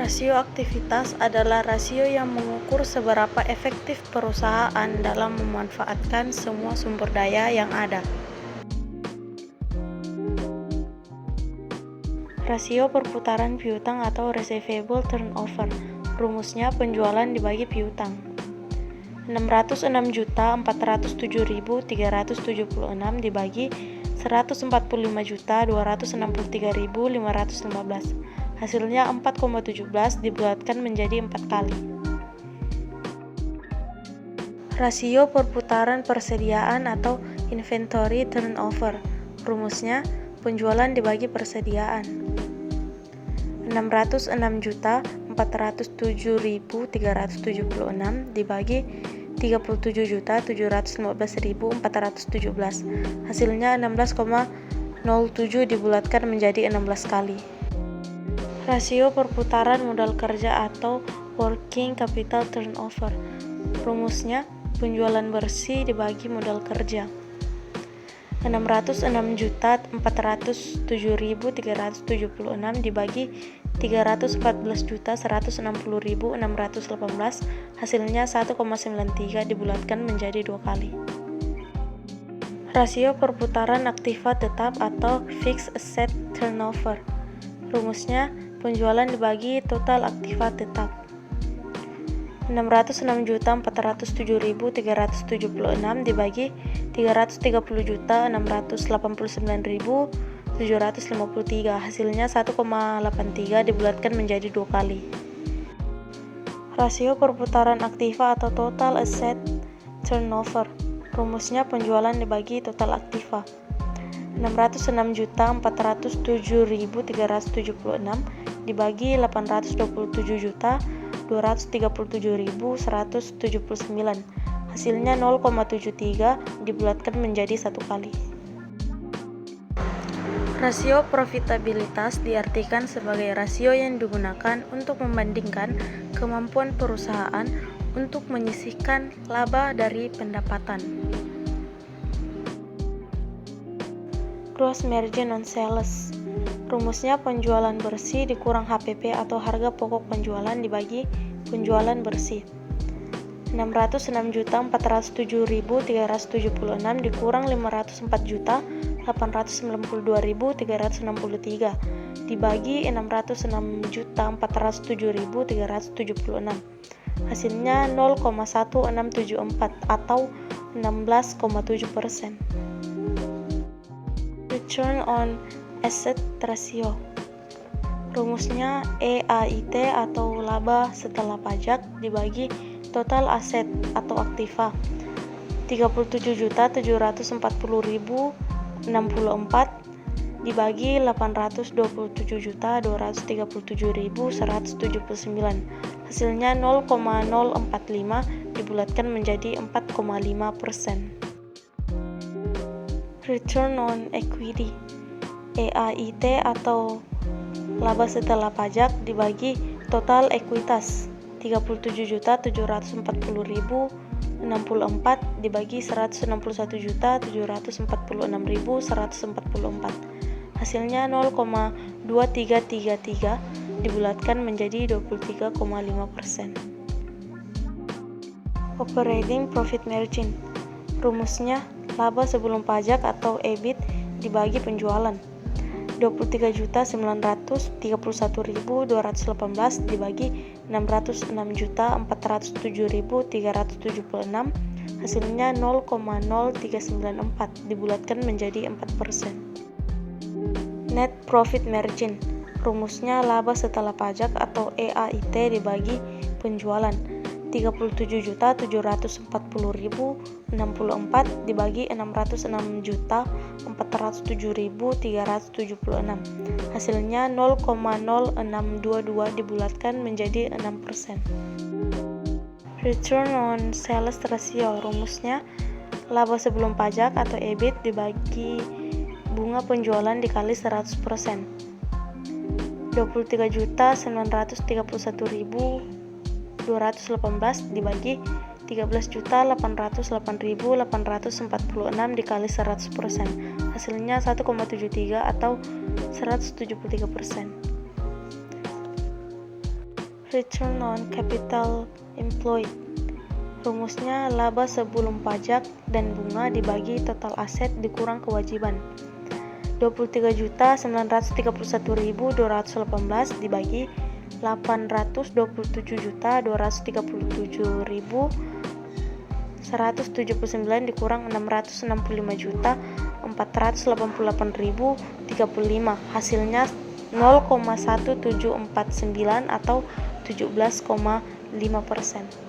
Rasio aktivitas adalah rasio yang mengukur seberapa efektif perusahaan dalam memanfaatkan semua sumber daya yang ada. Rasio perputaran piutang atau receivable turnover. Rumusnya penjualan dibagi piutang. 606.407.376 dibagi 145.263.515. Hasilnya 4,17 dibulatkan menjadi 4 kali. Rasio perputaran persediaan atau inventory turnover. Rumusnya penjualan dibagi persediaan. 606.407.376 dibagi 37.715.417. Hasilnya 16,07 dibulatkan menjadi 16 kali. Rasio perputaran modal kerja atau working capital turnover. Rumusnya penjualan bersih dibagi modal kerja. 606.407.376 dibagi 314.160.618. Hasilnya 1,93 dibulatkan menjadi 2 kali. Rasio perputaran aktiva tetap atau fixed asset turnover. Rumusnya penjualan dibagi total aktiva tetap. 606.407.376 dibagi 330.689.753. Hasilnya 1,83 dibulatkan menjadi 2 kali. Rasio perputaran aktiva atau total asset turnover. Rumusnya penjualan dibagi total aktiva. 606.407.376 dibagi 827.237.179. Hasilnya 0,73 dibulatkan menjadi 1 kali. Rasio profitabilitas diartikan sebagai rasio yang digunakan untuk membandingkan kemampuan perusahaan untuk menyisihkan laba dari pendapatan. Gross margin on sales. Rumusnya penjualan bersih dikurang HPP atau harga pokok penjualan dibagi penjualan bersih. 606.407.376 dikurang 504.892.363 dibagi 606.407.376. Hasilnya 0,1674 atau 16,7%. Return on asset ratio. Rumusnya EAIT atau laba setelah pajak dibagi total aset atau aktiva 37.740.064 dibagi 827.237.179. Hasilnya 0,045 dibulatkan menjadi 4,5%. Return on equity EAIT atau laba setelah pajak dibagi total ekuitas 37.740.064 dibagi 161.746.144. Hasilnya 0,2333 dibulatkan menjadi 23,5%. Operating profit margin. Rumusnya laba sebelum pajak atau EBIT dibagi penjualan. 23.931.218 dibagi 606.407.376. Hasilnya 0,0394 dibulatkan menjadi 4%. Net profit margin. Rumusnya laba setelah pajak atau EAIT dibagi penjualan. 37.740.064 dibagi 606.407.376. Hasilnya 0,0622 dibulatkan menjadi 6%. Return on sales ratio. Rumusnya laba sebelum pajak atau EBIT dibagi bunga penjualan dikali 100%. 23.931.218 dibagi 13.808.846 dikali 100%, hasilnya 1,73 atau 173%. Return on capital employed. Rumusnya laba sebelum pajak dan bunga dibagi total aset dikurang kewajiban. 23.931.218 dibagi 827.237.179 dikurang 665.488.035, hasilnya 0,1749 atau 17,5%.